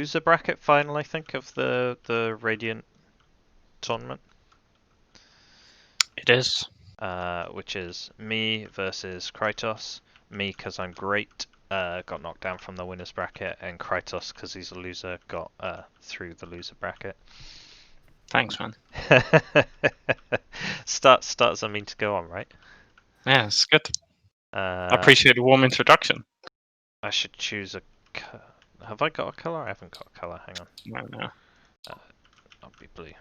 loser bracket final, I think, of the Radiant tournament. It is. Which is me versus Krytos. Me because I'm great, got knocked down from the winners bracket, and Krytos because he's a loser, got through the loser bracket. Thanks, man. Starts I mean to go on, right? Yeah, it's good. I appreciate the warm introduction. I should choose a. Have I got a color? I haven't got a color. Hang on. No. I'll be blue.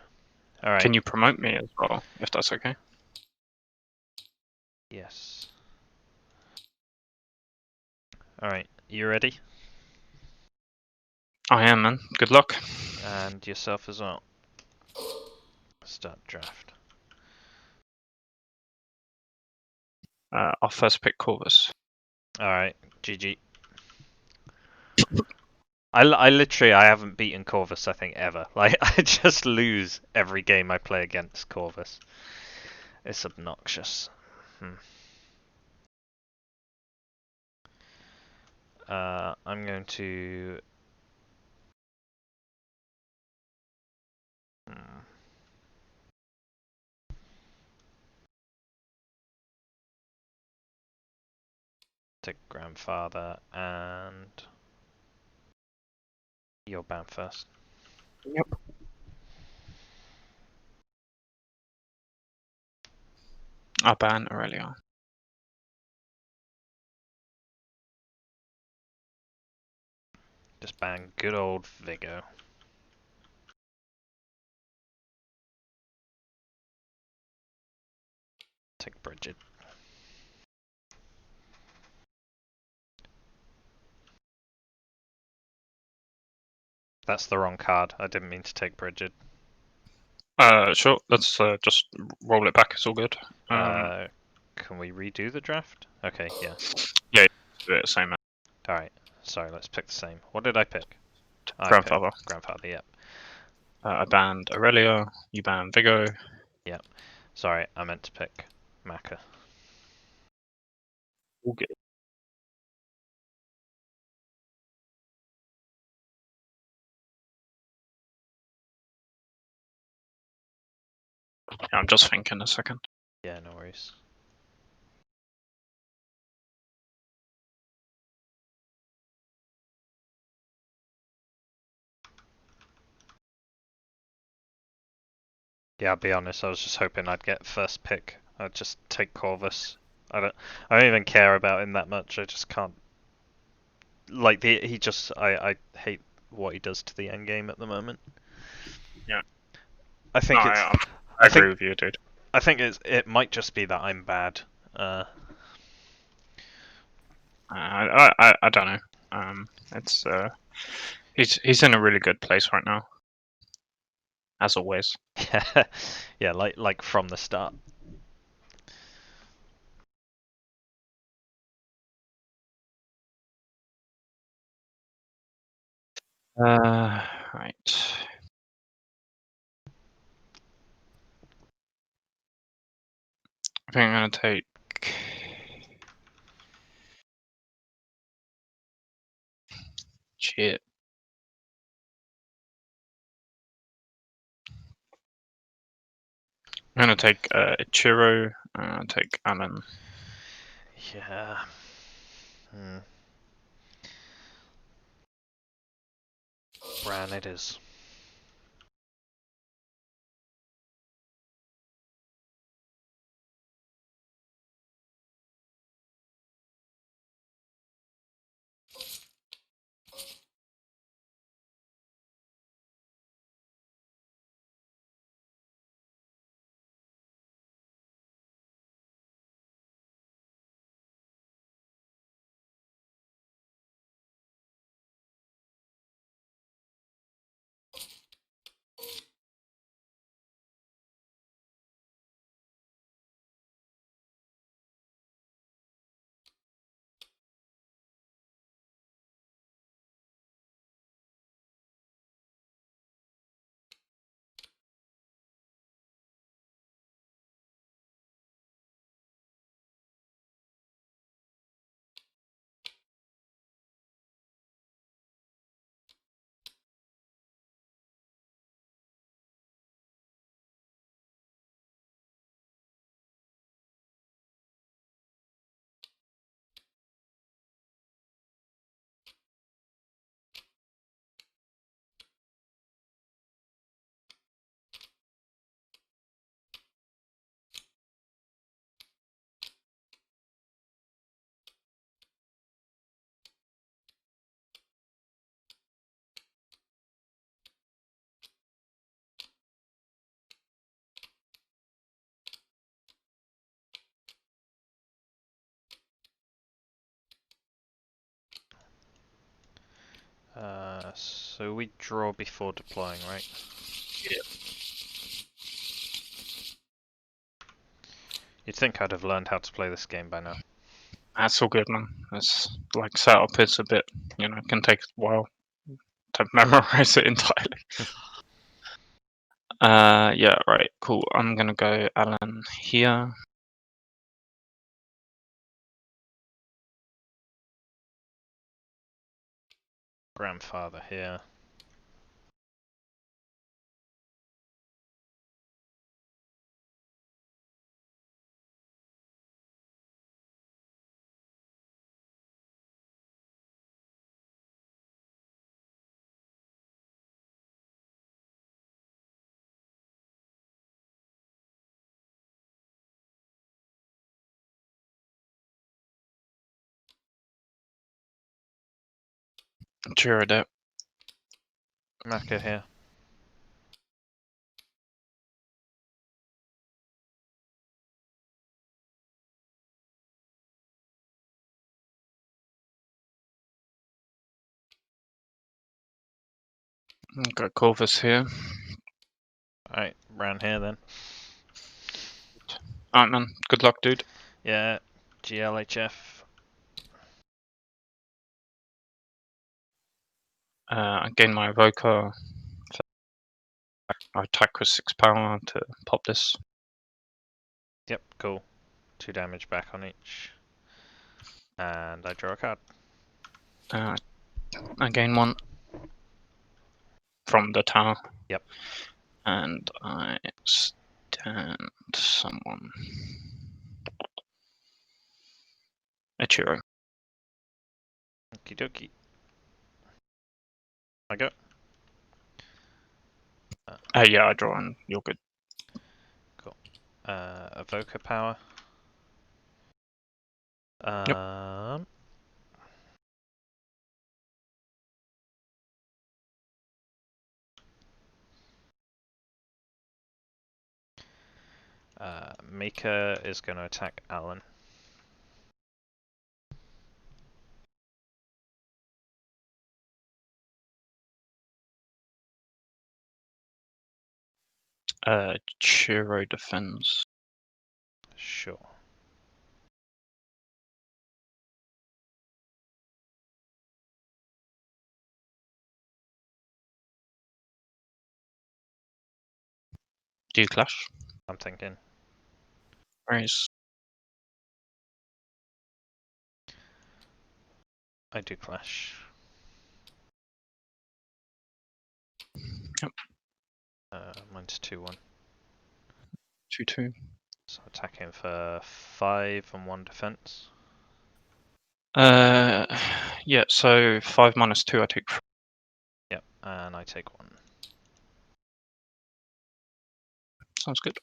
All right. Can you promote me as well, if that's okay? Yes. All right. You ready? I am, man. Good luck. And yourself as well. Start draft. I'll first pick Corvus. All right. GG. I literally I haven't beaten Corvus I think ever. Like I just lose every game I play against Corvus. It's obnoxious. I'm going to. Take grandfather and your ban first. Yep. I'll ban Aurelia. Just ban good old Vigo. Take Bridget. That's the wrong card. I didn't mean to take Bridget. Sure. Let's just roll it back. It's all good. Can we redo the draft? Okay, yeah. Yeah, do it same. Alright, sorry, let's pick the same. What did I pick? Grandfather. Grandfather, yep. I banned Aurelia. You banned Vigo. Yep. Sorry, I meant to pick Maka. All good. Yeah, I'm just thinking a second. Yeah, no worries. Yeah, I'll be honest, I was just hoping I'd get first pick. I'd just take Corvus. I don't even care about him that much. I just can't like I hate what he does to the end game at the moment. Yeah. I think I agree with you, dude. I think it might just be that I'm bad. I don't know. It's he's in a really good place right now, as always. Yeah, like from the start. Right. I think I'm gonna take. Shit. I'm gonna take Ichiro. Take Alan. Yeah. Bran it is. So we draw before deploying, right? Yeah. You'd think I'd have learned how to play this game by now. That's all good, man. It's like setup is a bit, it can take a while to memorize it entirely. Yeah, right, cool. I'm gonna go Alan here. Grandfather here. Cheer it. Maka here. Got Corvus here. Alright, round here then. Alright, man. Good luck, dude. Yeah, GLHF. I gain my evoker. I attack with 6 power to pop this. Yep, cool. 2 damage back on each. And I draw a card. I gain 1 from the tower. Yep. And I stand someone. A Chiro. Okie dokie. I go. Yeah, I draw and you're good. Cool. Evoker power. Yep. Mika is going to attack Alan. Chiro defends. Sure. Do you clash? I'm thinking. Raise. I do clash. Yep. Mine's 2-1. 2-2. So attacking for 5 and 1 defense. Yeah, so 5 minus 2, I take 4. Yep, and I take 1. Sounds good.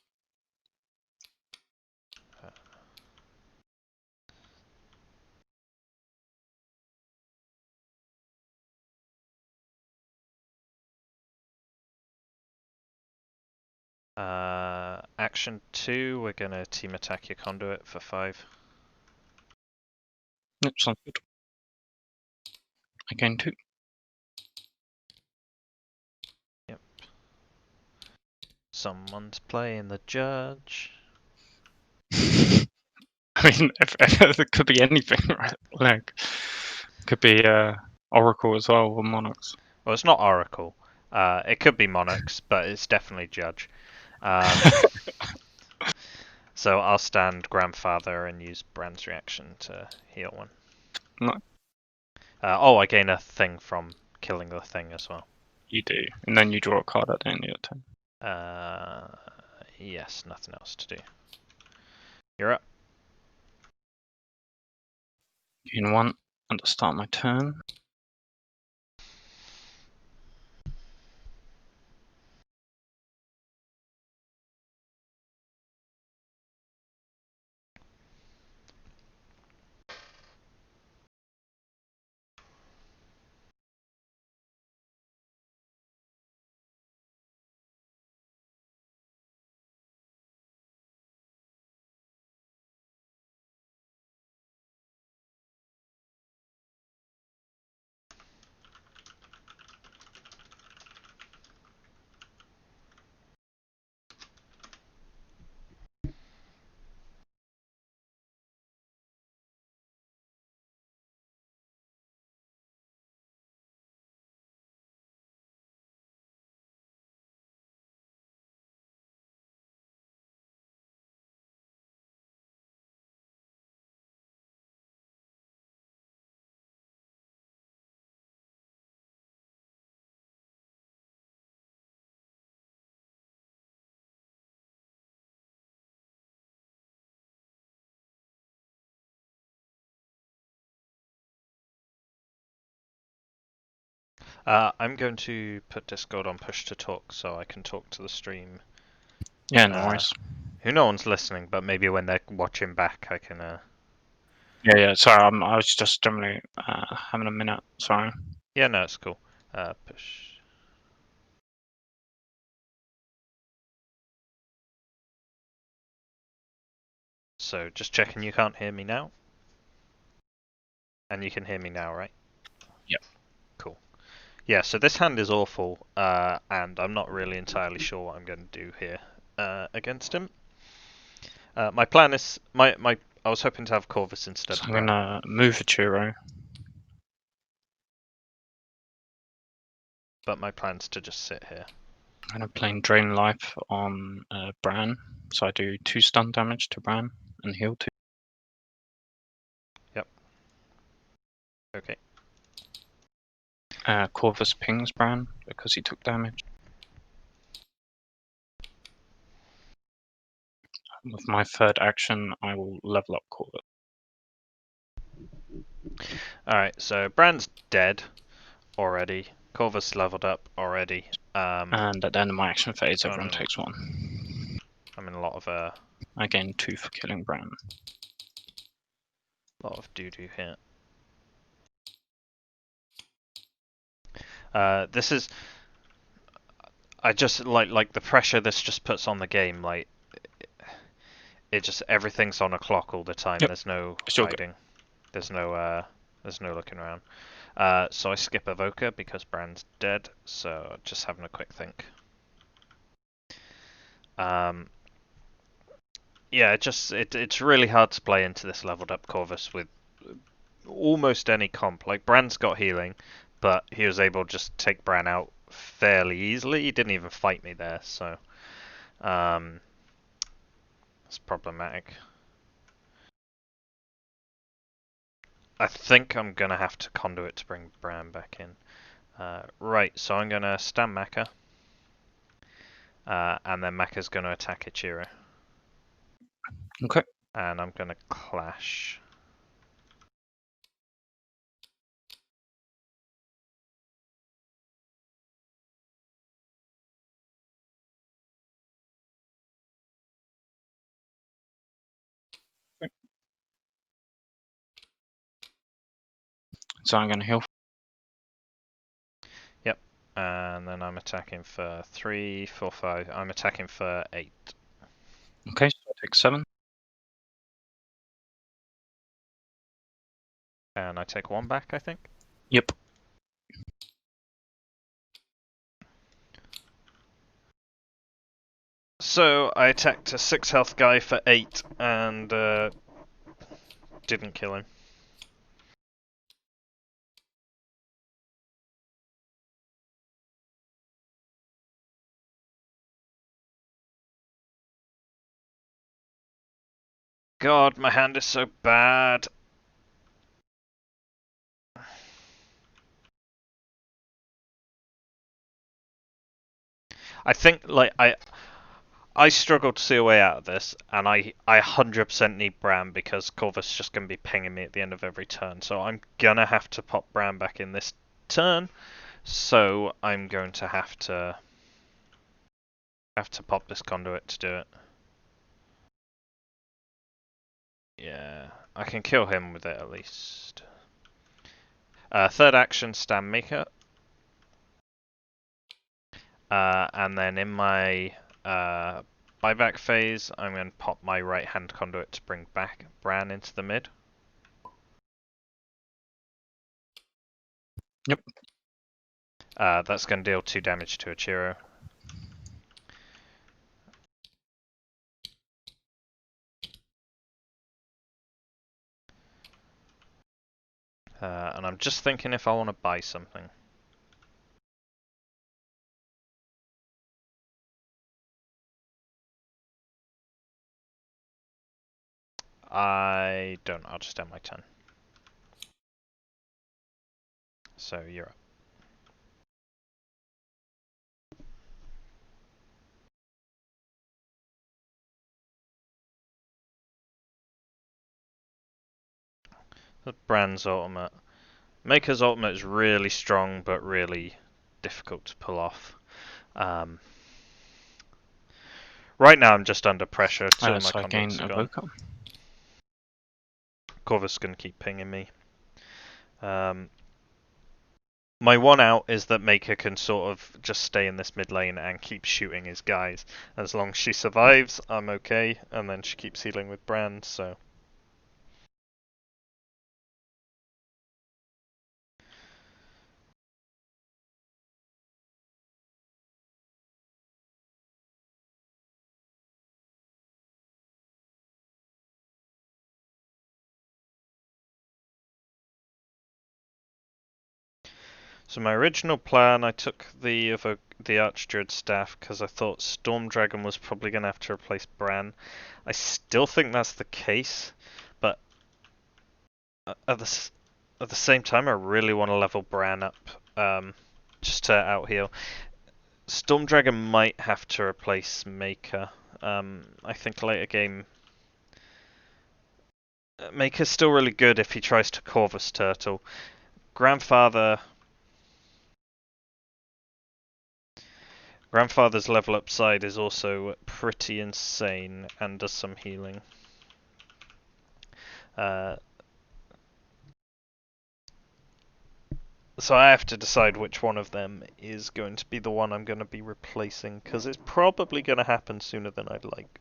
Action 2, we're going to team attack your conduit for 5. Yep, sounds good. I gain 2. Yep. Someone's playing the judge. I mean, if it could be anything, right? Like, could be Oracle as well, or Monarchs. Well, it's not Oracle. It could be Monarchs, but it's definitely Judge. So I'll stand Grandfather and use Brand's reaction to heal 1. No, I gain a thing from killing the thing as well. you do. And then you draw a card at the end of your turn. Yes, nothing else to do. You're up. Gain 1 at the start of my turn. I'm going to put Discord on push to talk so I can talk to the stream. Yeah, no worries. Who no one's listening, but maybe when they're watching back, I can. Yeah. Sorry, I was just generally having a minute. Sorry. Yeah, no, it's cool. Push. So just checking you can't hear me now, and you can hear me now, right? Yep. Cool. Yeah, so this hand is awful, and I'm not really entirely sure what I'm going to do here against him. My plan is I was hoping to have Corvus instead So of I'm Bran. gonna move a churro. But my plan's to just sit here. I'm gonna play Drain Life on Bran. So I do 2 stun damage to Bran and heal 2. Yep. Okay. Corvus pings Bran because he took damage. With my third action, I will level up Corvus. Alright, so Bran's dead already. Corvus leveled up already. And at the end of my action phase, I'm everyone in, takes 1. I'm in a lot I gain 2 for killing Bran. doo-doo here. This is I just like the pressure this just puts on the game, like it just everything's on a clock all the time. Yep, There's no still good. hiding. There's no looking around. So I skip Evoker because Bran's dead, so just having a quick think. Yeah, it's really hard to play into this leveled up Corvus with almost any comp. Like Bran's got healing, but he was able to just take Bran out fairly easily. He didn't even fight me there, so it's problematic. I think I'm gonna have to conduit to bring Bran back in. Right, so I'm gonna stand Maka, and then Maka's gonna attack Ichiro. Okay. And I'm gonna clash. So I'm gonna heal. Yep. And then I'm attacking for 3, 4, 5. I'm attacking for 8. Okay, so I take 7. And I take 1 back, I think. Yep. So I attacked a 6 health guy for 8 and didn't kill him. God, my hand is so bad. I think like I struggle to see a way out of this, and I 100% need Bran because Corvus is just going to be pinging me at the end of every turn. So I'm gonna have to pop Bran back in this turn. So I'm going to have to pop this conduit to do it. Yeah, I can kill him with it at least. Third action, stand Mika. And then in my buyback phase, I'm going to pop my right hand conduit to bring back Bran into the mid. Yep. That's going to deal 2 damage to Ichiro. And I'm just thinking if I want to buy something. I don't. I'll just end my turn. So you're up. The Bran's ultimate. Maker's ultimate is really strong, but really difficult to pull off. Um, right now, I'm just under pressure. Two of my So I conduits gain are a gone. Evoker. Corvus is going to keep pinging me. My one out is that Maker can sort of just stay in this mid lane and keep shooting his guys. As long as she survives, I'm okay, and then she keeps healing with Brand, so... So my original plan, I took the Archdruid staff because I thought Storm Dragon was probably going to have to replace Bran. I still think that's the case, but at the same time, I really want to level Bran up, just to out heal. Storm Dragon might have to replace Maker. I think later game, Maker's still really good if he tries to Corvus Turtle. Grandfather's level up side is also pretty insane and does some healing. Uh, so I have to decide which one of them is going to be the one I'm going to be replacing, because it's probably going to happen sooner than I'd like.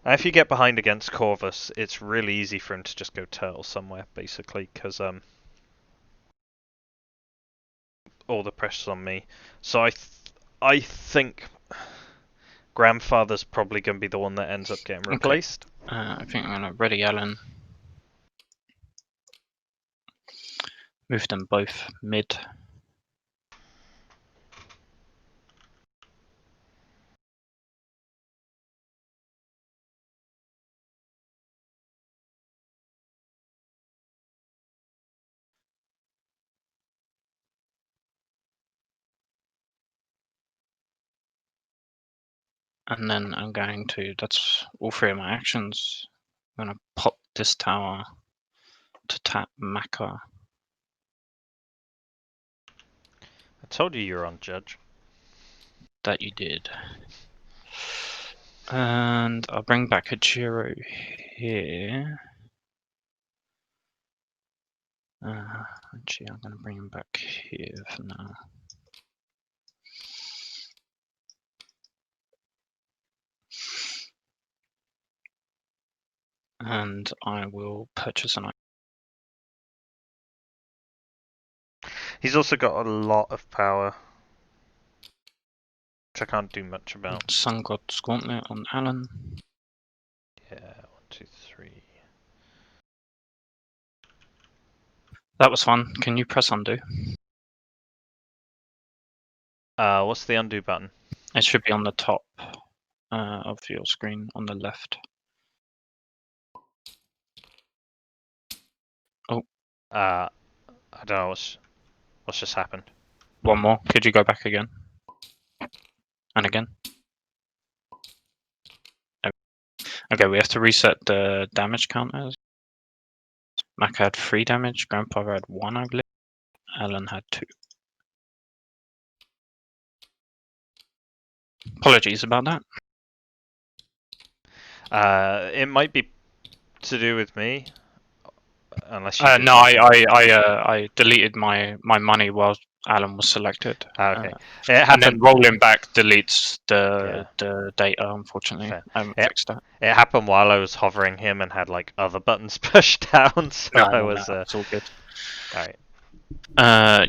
Now, if you get behind against Corvus, it's really easy for him to just go turtle somewhere, basically, because all the pressure's on me. So I think Grandfather's probably going to be the one that ends up getting Okay. replaced. I think I'm going to ready Alan. Move them both mid. And then I'm going to, that's all three of my actions. I'm going to pop this tower to tap Maka. I told you you're on Judge. That you did. And I'll bring back a Jiro here. Actually, I'm going to bring him back here for now. And I will purchase an. He's also got a lot of power, which I can't do much about. Sun God's Gauntlet on Alan. Yeah, 1, 2, 3. That was fun. Can you press undo? What's the undo button? It should be on the top of your screen on the left. Oh. I don't know what's just happened. One more. Could you go back again? And again? Okay, we have to reset the damage counters. Mac had 3 damage, Grandpa had 1, I believe. Alan had 2. Apologies about that. It might be to do with me, unless you did No, something. I deleted my money while Alan was selected. Okay, it And happened. then rolling back deletes Yeah, the data, unfortunately. fair. I haven't It, fixed that. it happened while I was hovering him and had like other buttons pushed down, so No, I no, was. it's all good. Alright.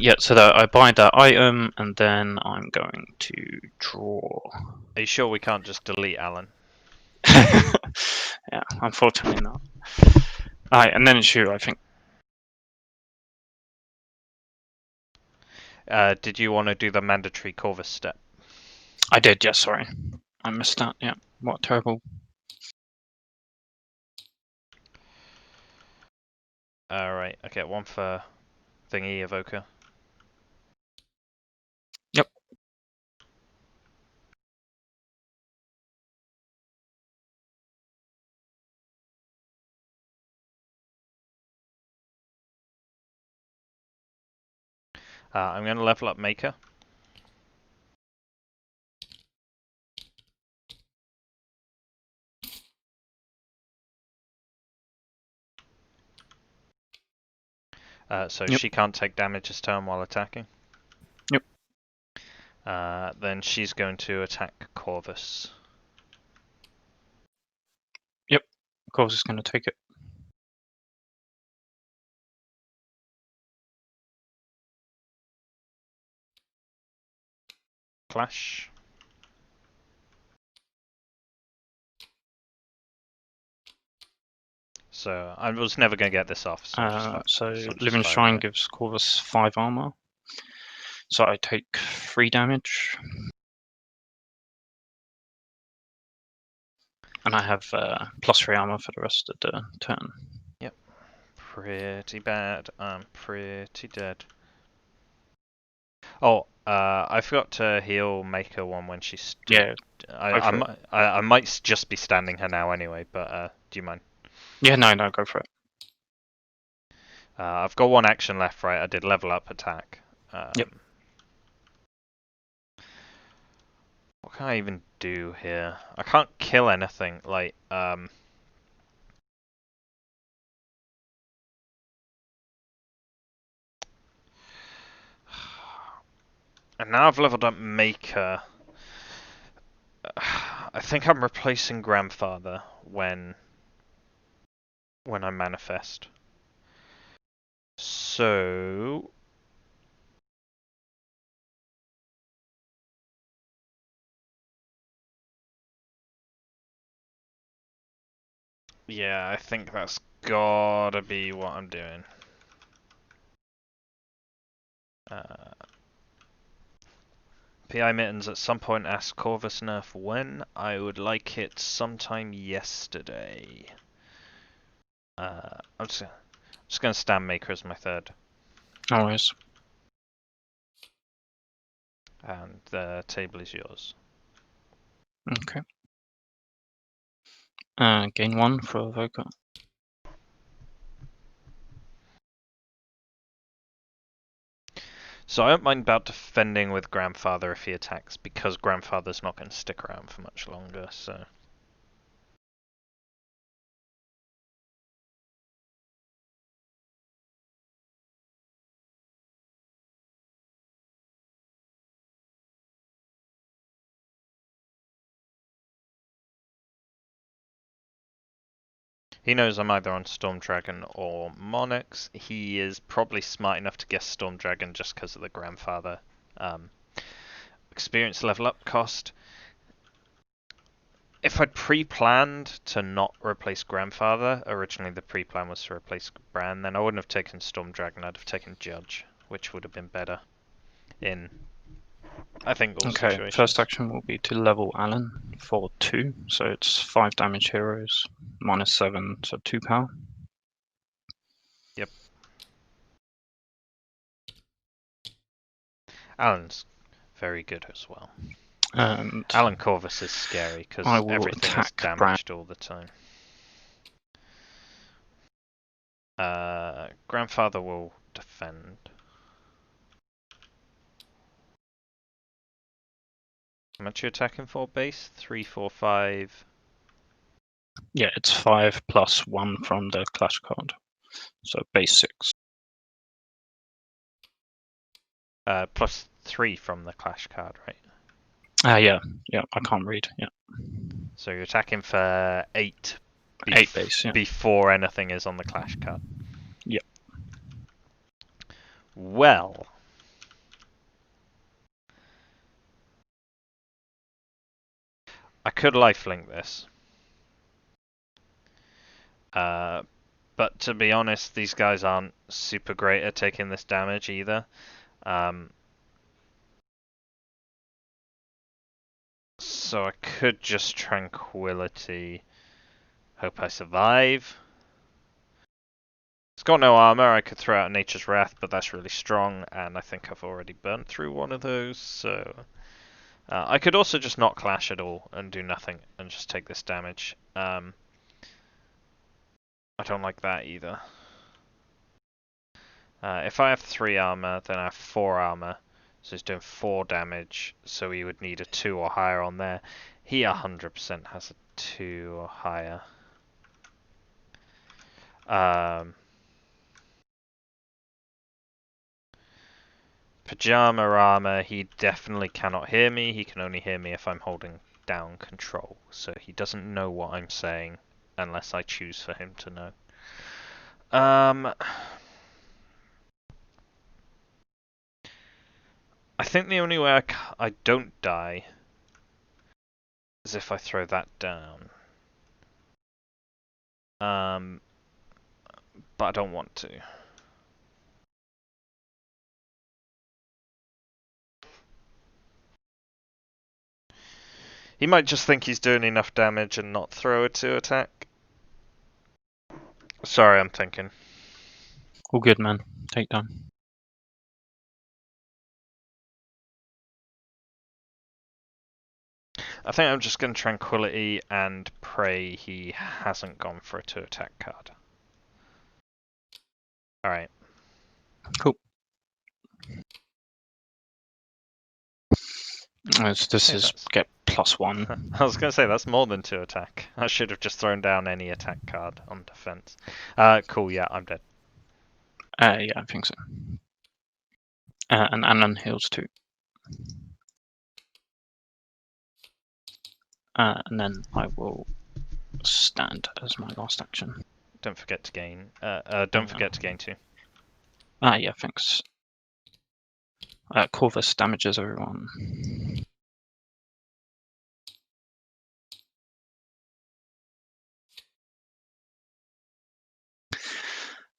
Yeah, so that I buy that item and then I'm going to draw. Are you sure we can't just delete Alan? Yeah, unfortunately not. Alright, and then it's you, I think. Did you want to do the mandatory Corvus step? I did, yes, sorry. I missed that, yeah. What terrible. Alright, I get one for thingy evoker. Yep. I'm going to level up Maker. So Yep. she can't take damage this turn while attacking. Yep. Then she's going to attack Corvus. Yep. Of course, it's going to take it. Clash. So I was never going to get this off, so So I'm just Living firing Shrine it. gives Corvus 5 armor. So I take 3 damage. And I have +3 armor for the rest of the turn. Yep. Pretty bad. I'm pretty dead. Oh, I forgot to heal Maker one when she stood. Yeah, I, go I, for it. mi- I might just be standing her now anyway, but do you mind? Yeah, no, go for it. I've got one action left, right? I did level up attack. Yep. What can I even do here? I can't kill anything. Like, and now I've leveled up Maker. I think I'm replacing Grandfather when I manifest. So yeah, I think that's gotta be what I'm doing. PI Mittens at some point asked Corvus nerf when. I would like it sometime yesterday. I'm just gonna stand Maker as my third, No worries. and the table is yours. Okay. Gain 1 for Evoker. So I don't mind about defending with Grandfather if he attacks, because Grandfather's not going to stick around for much longer, so... He knows I'm either on Storm Dragon or Monarchs. He is probably smart enough to guess Storm Dragon just because of the Grandfather experience level up cost. If I'd pre-planned to not replace Grandfather, originally the pre-plan was to replace Bran, then I wouldn't have taken Storm Dragon, I'd have taken Judge, which would have been better in, I think, all Okay, first situations. action will be to level Alan for 2, so it's 5 damage heroes, -7, so 2 power. Yep. Alan's very good as well. And Alan Corvus is scary I because will everything is attack Bran. damaged all the time. Grandfather will defend. How much are you attacking for base? 3, 4, 5. Yeah, it's 5 plus 1 from the clash card, so base 6. Plus 3 from the clash card, right? Yeah, I can't read. Yeah, So you're attacking for 8 8 base. Yeah, before anything is on the clash card. yeah. Well, I could lifelink this. But to be honest, these guys aren't super great at taking this damage either. So I could just Tranquility. Hope I survive. It's got no armor. I could throw out Nature's Wrath, but that's really strong, and I think I've already burnt through one of those, so... I could also just not clash at all and do nothing and just take this damage. I don't like that either. If I have 3 armor, then I have 4 armor. So he's doing 4 damage, so he would need a 2 or higher on there. He 100% has a 2 or higher. Pajama armor, he definitely cannot hear me. He can only hear me if I'm holding down control. So he doesn't know what I'm saying unless I choose for him to know. I think the only way I don't die is if I throw that down. But I don't want to. He might just think he's doing enough damage and not throw a 2 attack. Sorry, I'm thinking. All good, man. Take time. I think I'm just going to Tranquility and pray he hasn't gone for a 2 attack card. Alright. Cool. This is get +1. I was going to say, that's more than 2 attack. I should have just thrown down any attack card on defense. Cool, yeah, I'm dead. Yeah, I think so. And Anon heals too. And then I will stand as my last action. Don't forget to gain. Don't forget to gain 2. Yeah, thanks. Corvus damages everyone.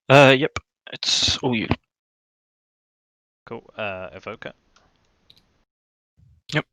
Yep, it's all you. Cool. Evoker. Yep.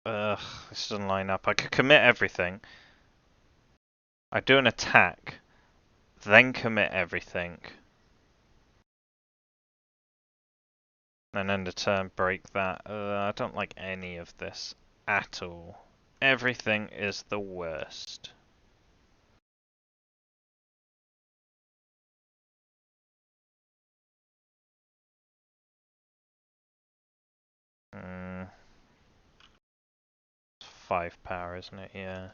Ugh, this doesn't line up. I could commit everything. I do an attack, then commit everything. And end of turn break that. I don't like any of this at all. Everything is the worst. Mm. 5 power, isn't it? Yeah.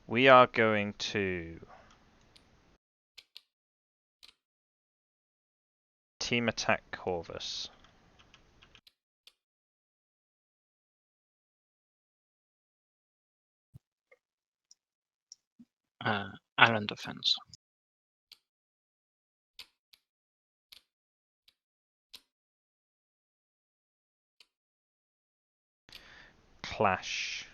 We are going to team attack Corvus. Alan defense. Clash.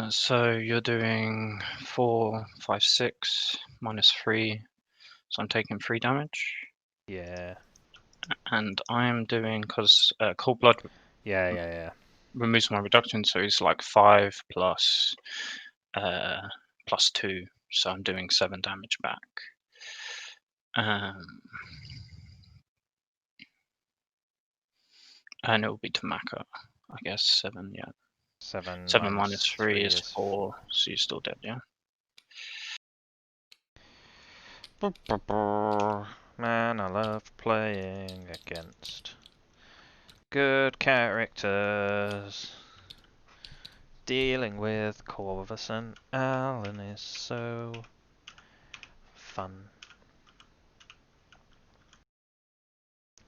So you're doing 4, 5, 6 -3. So I'm taking 3 damage. Yeah. And I'm doing, because Cold Blood Yeah. removes my reduction, so it's like 5 plus 2. So I'm doing 7 damage back. And it will be to Maka, I guess. 7, yeah. 7 7 minus 3 is 4, 4. so you're still dead, yeah? Man, I love playing against good characters. Dealing with Corvus and Alan is so fun.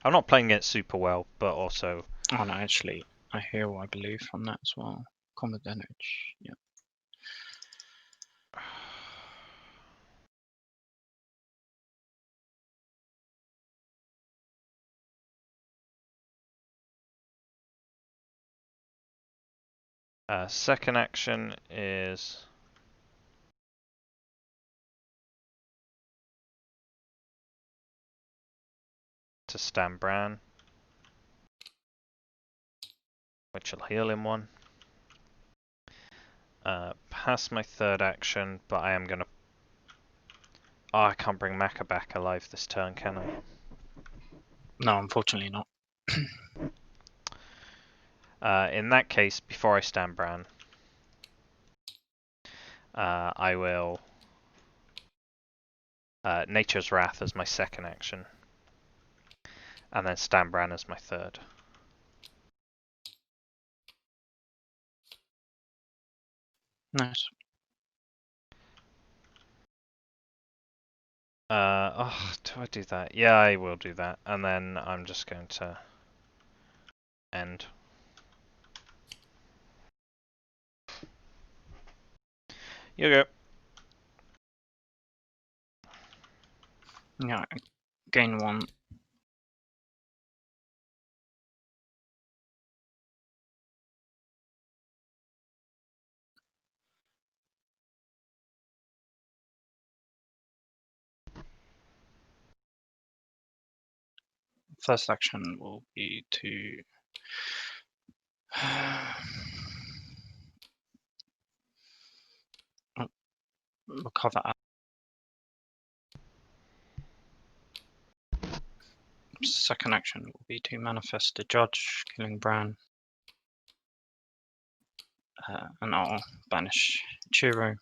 I'm not playing it super well, but also... Oh no, actually, I hear what I believe from that as well. Combat damage, yeah. Second action is to stand Bran, which will heal him one. Pass my third action, but I am gonna. Oh, I can't bring Maka back alive this turn, can I? No, unfortunately not. In that case, before I stand Bran, I will Nature's Wrath as my second action, and then stand Bran as my third. Nice. Oh, do I do that? Yeah, I will do that, and then I'm just going to end. You go. Yeah, gain 1. First action will be to recover. Second action will be to manifest the judge, killing Bran. And I'll banish Chiro.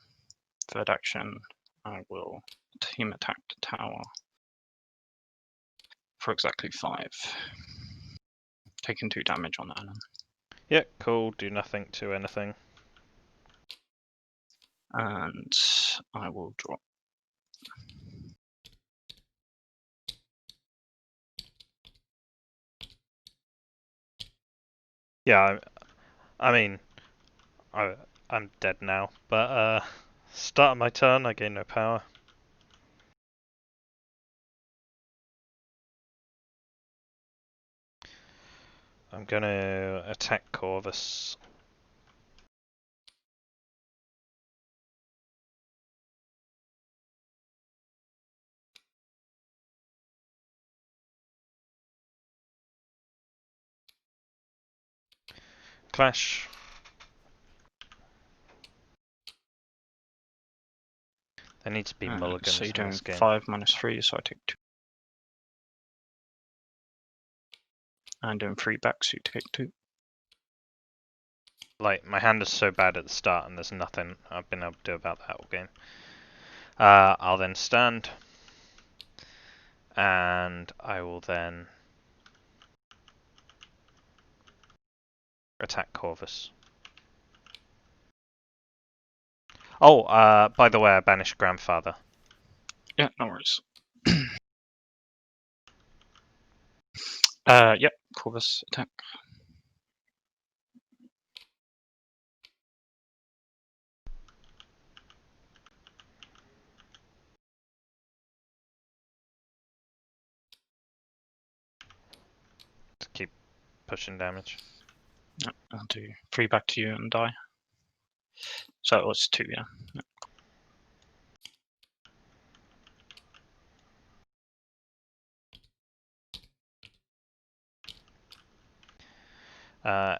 Third action, I will team attack the tower for exactly 5. Taking 2 damage on Alan. Yeah, cool. Do nothing to anything. And I will drop. Yeah, I mean, I'm dead now, but start of my turn, I gain no power. I'm gonna attack Corvus. Clash. There needs to be mulligans So you're in doing this game. 5 minus 3, so I take 2. And doing 3 back, so you take 2. Like, my hand is so bad at the start, and there's nothing I've been able to do about that all game. I'll then stand, and I will then attack Corvus. Oh, by the way, I banished Grandfather. Yeah, no worries. Yep, Corvus attack. To keep pushing damage. Yep, I'll do 3 back to you and die. So it was 2, yeah. Yep.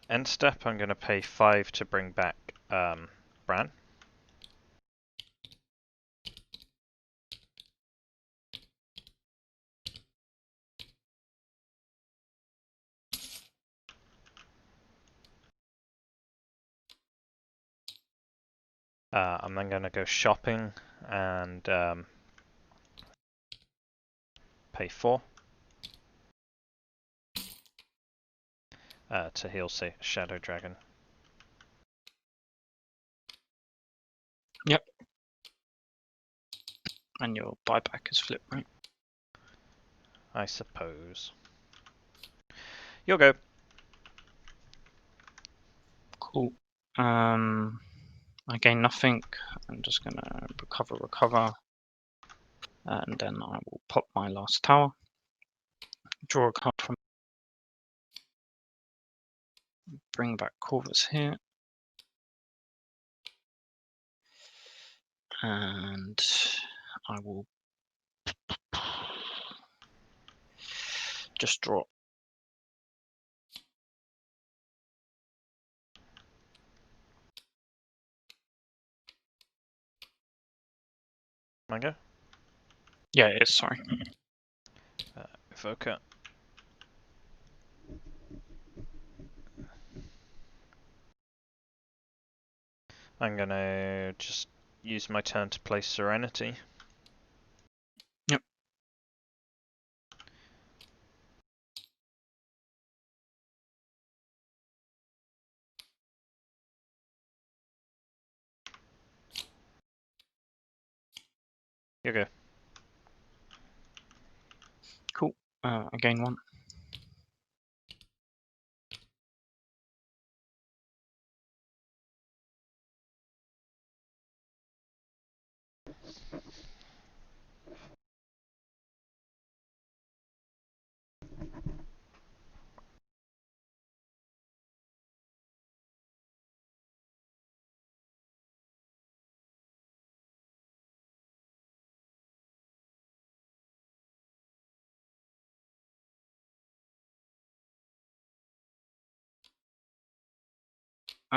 End step, I'm going to pay 5 to bring back Bran. I'm then going to go shopping and pay 4 to heal Shadow Dragon. Yep. And your buyback is flip, right? I suppose. You'll go. Cool. I gain nothing. I'm just gonna recover. And then I will pop my last tower. Draw a card from. Bring back Corvus here. and I will just draw. Manga? Yeah, it is, sorry. Evoker. I'm gonna just use my turn to play Serenity. Yep. You go. Cool. I gain 1.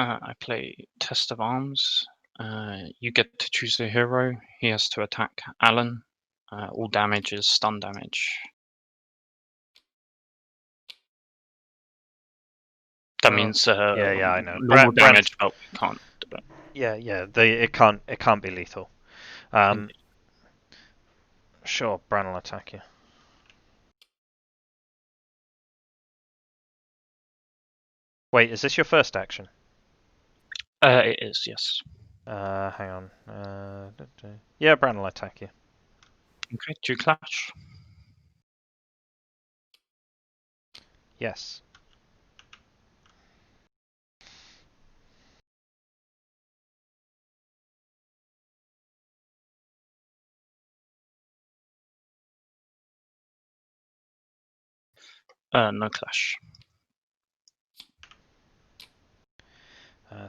I play Test of Arms. You get to choose a hero. He has to attack Alan. All damage is stun damage. That Oh, means yeah, I know. normal Brand's. damage, but we can't do it. Yeah. It can't be lethal. Sure, Bran will attack you. Wait, is this your first action? It is, yes. Hang on. Yeah, Bran will attack you. Okay, do you clash? Yes. No clash.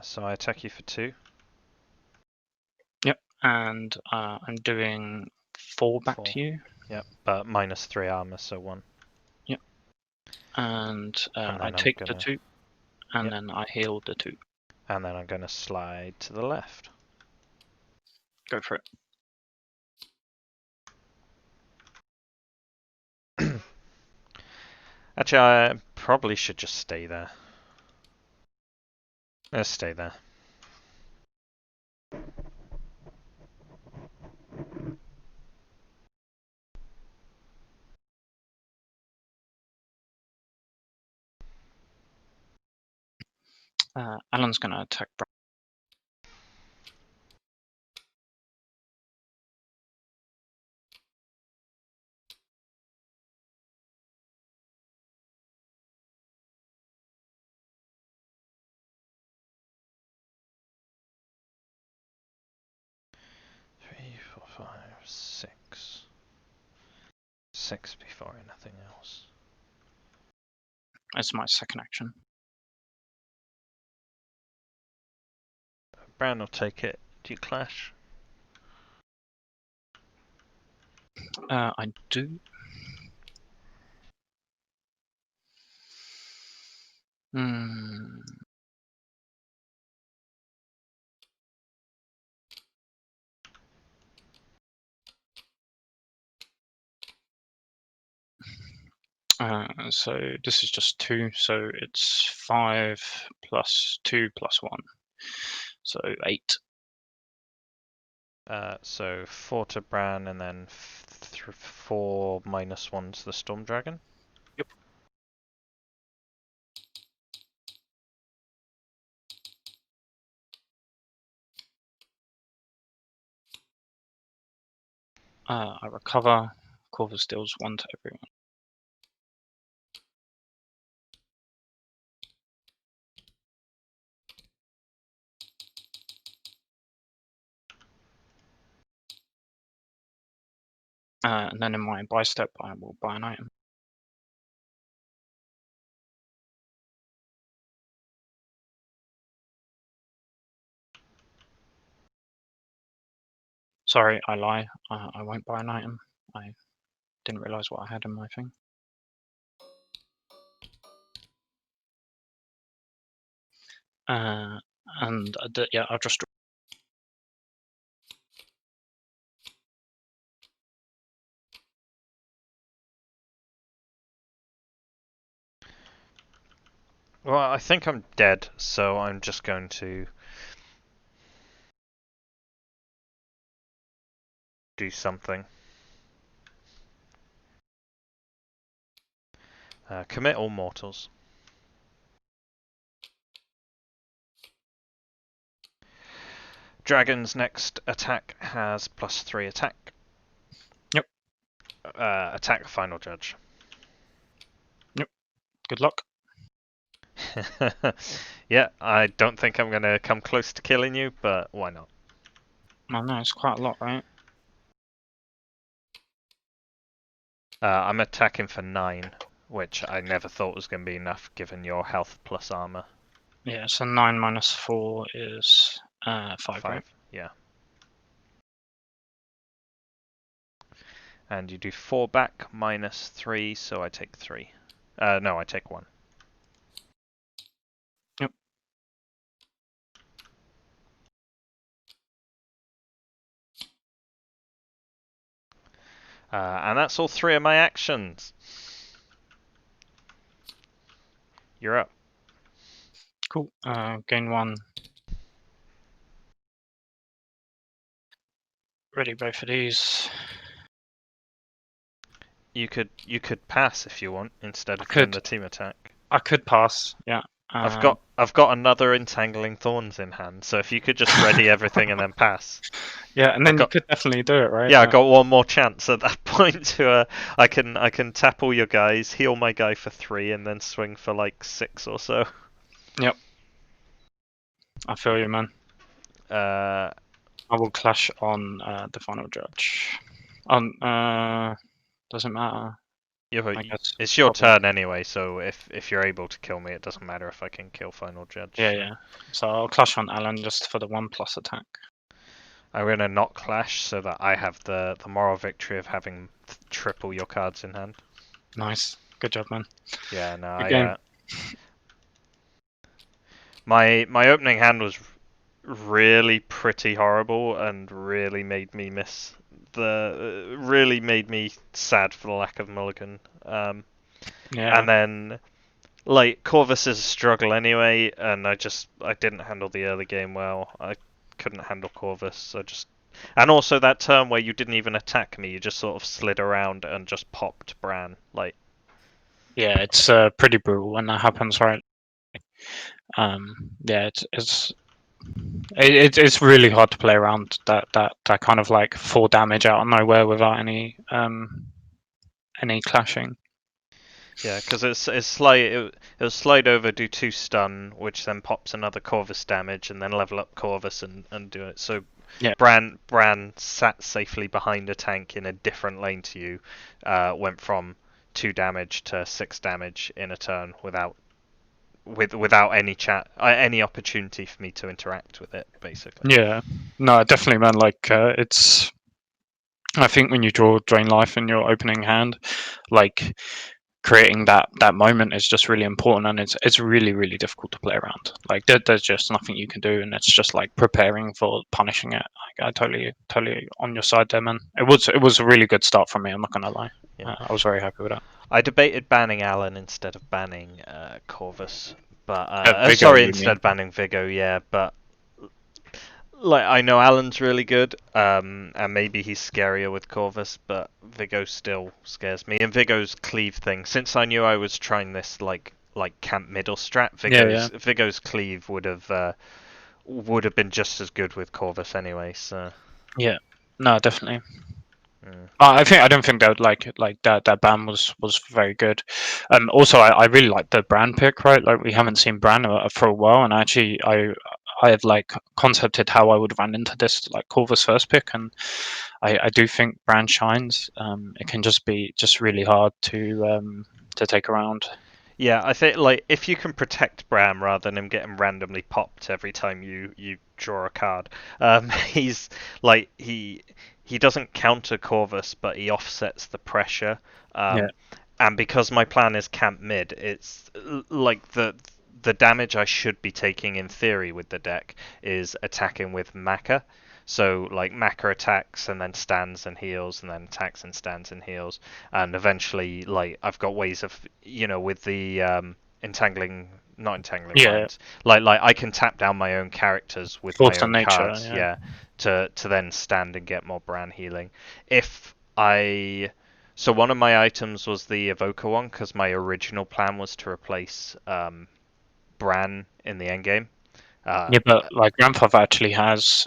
So I attack you for 2. Yep, and I'm doing 4 back 4. to you. Yep, but minus 3 armor, so 1. Yep, and And I then I'm take the gonna. 2, and Yep. then I heal the 2. And then I'm gonna slide to the left. Go for it. Actually, I probably should just stay there. Let's stay there. Alan's going to attack Bran. Three, four, 5, 6. 6 before anything else. It's my second action. Bran will take it. Do you clash? I do. Hmm. So this is just 2, so it's 5 plus 2 plus 1. So 8. So 4 to Bran and then 4 minus 1 to the Storm Dragon. Yep. I recover. Corvus deals 1 to everyone. And then in my buy step, I will buy an item. Sorry, I lie. I won't buy an item. I didn't realise what I had in my thing. And yeah, I'll just. Well, I think I'm dead, so I'm just going to do something. Commit all mortals. Dragon's next attack has +3 attack. Yep. Attack final judge. Yep. Good luck. Yeah, I don't think I'm gonna come close to killing you, but why not? I know it's quite a lot, right? I'm attacking for 9, which I never thought was going to be enough given your health plus armor. Yeah, so 9 minus 4 is 5, right? 5, yeah. And you do 4 back minus 3, so I take 3. No, I take 1. Yep. And that's all 3 of my actions. You're up. Cool. Gain 1. Ready both of these. You could pass if you want instead I of doing could the team attack. I could pass, yeah. I've got another entangling thorns in hand, so if you could just ready everything and then pass. Yeah, and I then you got could definitely do it, right? Yeah, I got one more chance at that point to I can tap all your guys, heal my guy for 3, and then swing for like 6 or so. Yep. I feel you, man. Uh, I will clash on the final judge. On doesn't matter. I guess it's your probably. turn anyway, so if you're able to kill me, it doesn't matter if I can kill final judge. Yeah, So. yeah. So I'll clash on Alan just for the 1+ attack. I'm gonna not clash so that I have the moral victory of having triple your cards in hand. Nice. Good job, man. Yeah, no, Good game. my opening hand was really pretty horrible and really made me miss really made me sad for the lack of mulligan. Yeah. And then like Corvus is a struggle anyway, and I didn't handle the early game well. I couldn't handle Corvus, so just and also that turn where you didn't even attack me, you just sort of slid around and just popped Bran. Like Yeah, it's pretty brutal when that happens, right? Yeah, it's really hard to play around that kind of like 4 damage out of nowhere without any clashing. yeah, because it'll slide over, do 2 stun, which then pops another Corvus damage, and then level up Corvus and do it. So Yeah. Bran sat safely behind a tank in a different lane to you, went from 2 damage to 6 damage in a turn without any opportunity for me to interact with it, basically. Yeah, no, definitely, man. Like, it's. I think when you draw Drain Life in your opening hand, like creating that moment is just really important, and it's really difficult to play around. Like, there's just nothing you can do, and it's just like preparing for punishing it. Like, I totally on your side there, man. It was a really good start from me. I'm not gonna lie. Yeah. I was very happy with that. I debated banning Alan instead of banning Corvus, but Vigo, sorry, you instead mean? of banning Vigo, yeah, but like I know Alan's really good, and maybe he's scarier with Corvus, but Vigo still scares me. And Vigo's cleave thing, since I knew I was trying this like camp middle strat, Yeah. Vigo's cleave would have been just as good with Corvus anyway. So Yeah. No, definitely. mm, I don't think that like that ban was very good. Also, I really like the Bran pick, right? Like we haven't seen Bran for a while, and actually I have like concepted how I would run into this like Corvus first pick, and I do think Bran shines. It can just be just really hard to take around. yeah, I think like if you can protect Bram rather than him getting randomly popped every time you draw a card. He's like he doesn't counter Corvus, but he offsets the pressure. Yeah. Um, and because my plan is camp mid, it's like the damage I should be taking in theory with the deck is attacking with Maka. So like Maka attacks and then stands and heals and then attacks and stands and heals, and eventually like I've got ways of with the entangling not entangling Yeah. minds, like I can tap down my own characters with my Force on own nature. cards, Yeah. yeah, to then stand and get more Bran healing. If I so one of my items was the evoker one because my original plan was to replace Bran in the end game. Uh, Yeah, but like grandfather actually has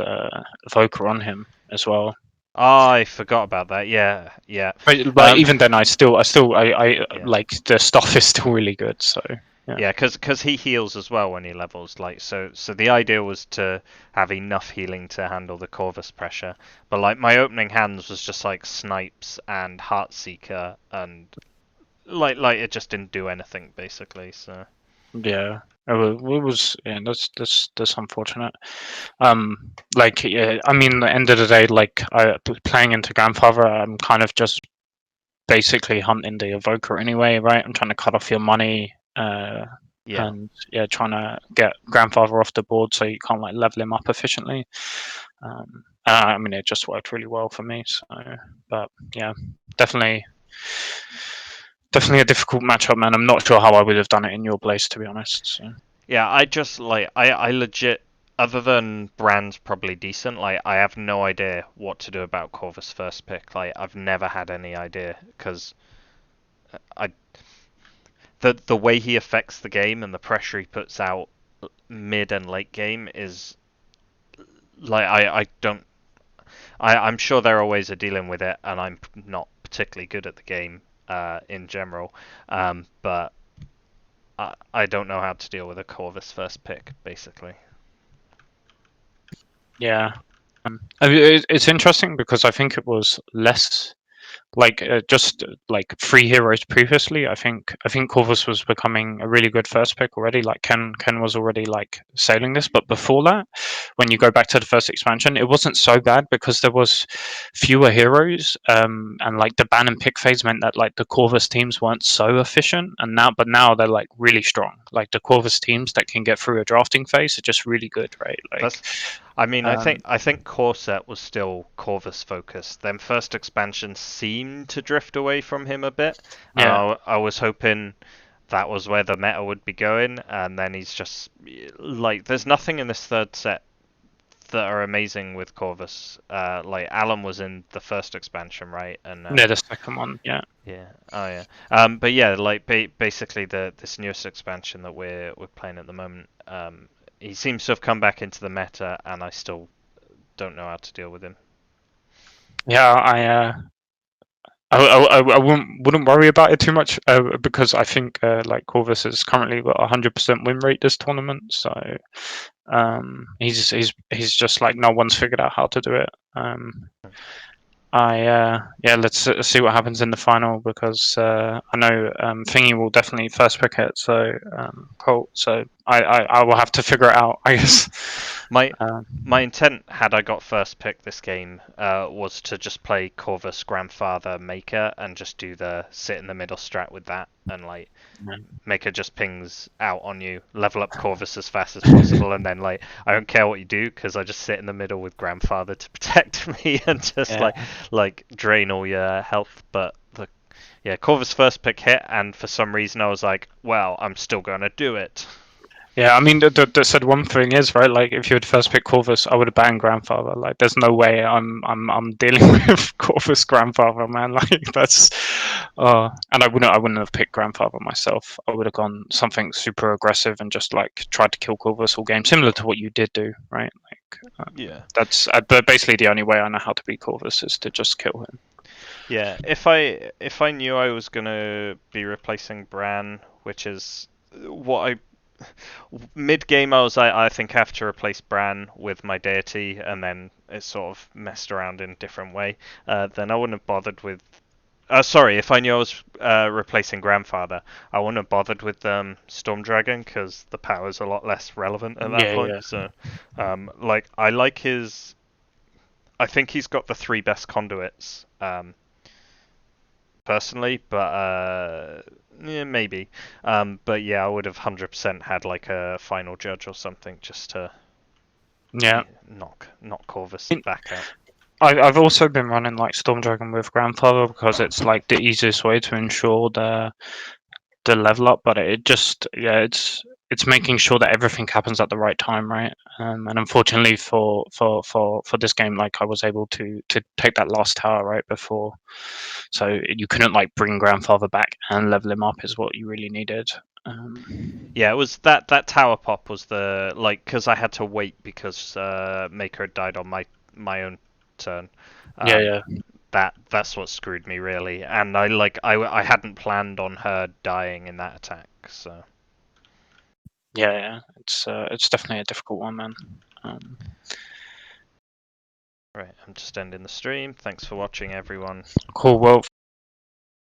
Evoker on him as well. I forgot about that. Yeah, yeah. But even then, I Yeah. like the stuff is still really good. So yeah, Yeah, because he heals as well when he levels. Like so the idea was to have enough healing to handle the Corvus pressure. But like my opening hands was just like Snipes and Heartseeker, and like it just didn't do anything basically. So yeah. It was yeah. That's unfortunate. Like yeah, I mean, at the end of the day, like playing into grandfather, I'm kind of just basically hunting the evoker anyway, right? I'm trying to cut off your money, yeah. and yeah, trying to get grandfather off the board so you can't like level him up efficiently. I mean, it just worked really well for me. So, but yeah, definitely, definitely a difficult matchup, man. I'm not sure how I would have done it in your place, to be honest. So. Yeah, I just like I legit other than Brand's probably decent, like I have no idea what to do about Corvus first pick. Like I've never had any idea because I the way he affects the game and the pressure he puts out mid and late game is like I don't I'm sure there are ways of dealing with it, and I'm not particularly good at the game in general, but I don't know how to deal with a Corvus first pick basically. Yeah, I mean, it's interesting because I think it was less like just like three heroes previously. I think Corvus was becoming a really good first pick already. Like Ken was already like sailing this, but before that, when you go back to the first expansion, it wasn't so bad because there was fewer heroes, and like the ban and pick phase meant that like the Corvus teams weren't so efficient, and now they're like really strong. Like the Corvus teams that can get through a drafting phase are just really good, right? Like, That's I mean, um, I think Core Set was still Corvus focused. Then first expansion seemed to drift away from him a bit, and yeah, I was hoping that was where the meta would be going, and then he's just like, there's nothing in this third set that are amazing with Corvus. Like Alan was in the first expansion, right? And yeah, the second one, yeah. yeah, oh yeah. But yeah, like basically the this newest expansion that we're playing at the moment. He seems to have come back into the meta, and I still don't know how to deal with him. Yeah, I wouldn't worry about it too much because I think like Corvus has currently got 100% win rate this tournament, so he's just like no one's figured out how to do it. Yeah, let's see what happens in the final because I know Thingy will definitely first pick it, so Colt. So I will have to figure it out, I guess. My Um, my intent, had I got first pick this game, was to just play Corvus Grandfather Maker and just do the sit in the middle strat with that, and like Maker just pings out on you, level up Corvus as fast as possible, and then like I don't care what you do because I just sit in the middle with Grandfather to protect me and just yeah. like drain all your health. But the yeah, Corvus first pick hit, and for some reason I was like, well, I'm still gonna do it. Yeah, I mean, the said one thing is right. Like, if you had first pick Corvus, I would have banned Grandfather. Like, there's no way I'm dealing with Corvus Grandfather, man. Like, that's, and I wouldn't have picked Grandfather myself. I would have gone something super aggressive and just like tried to kill Corvus all game, similar to what you did do, right? Like, Yeah. that's but basically the only way I know how to beat Corvus is to just kill him. Yeah, if I knew I was gonna be replacing Bran, which is what I mid game I was I think I have to replace Bran with my deity, and then it sort of messed around in a different way. Then I wouldn't have bothered with Sorry, if I knew I was replacing Grandfather, I wouldn't have bothered with Storm Dragon because the power's a lot less relevant at that Yeah, point. yeah, So, like, I like his. I think he's got the three best conduits, personally, but yeah, maybe. But yeah, I would have 100% had like a final judge or something just to yeah. knock Corvus I back out. I've also been running like Storm Dragon with Grandfather because it's like the easiest way to ensure the level up, but it just yeah, it's making sure that everything happens at the right time, right? And unfortunately for this game, like I was able to take that last tower right before, so you couldn't like bring Grandfather back and level him up is what you really needed. Yeah, it was that tower pop was the like because I had to wait because Maker had died on my own turn. Yeah, Um, yeah, that's what screwed me really, and I hadn't planned on her dying in that attack. So yeah, yeah. It's definitely a difficult one, man. Um, right, I'm just ending the stream. Thanks for watching, everyone. cool. Well,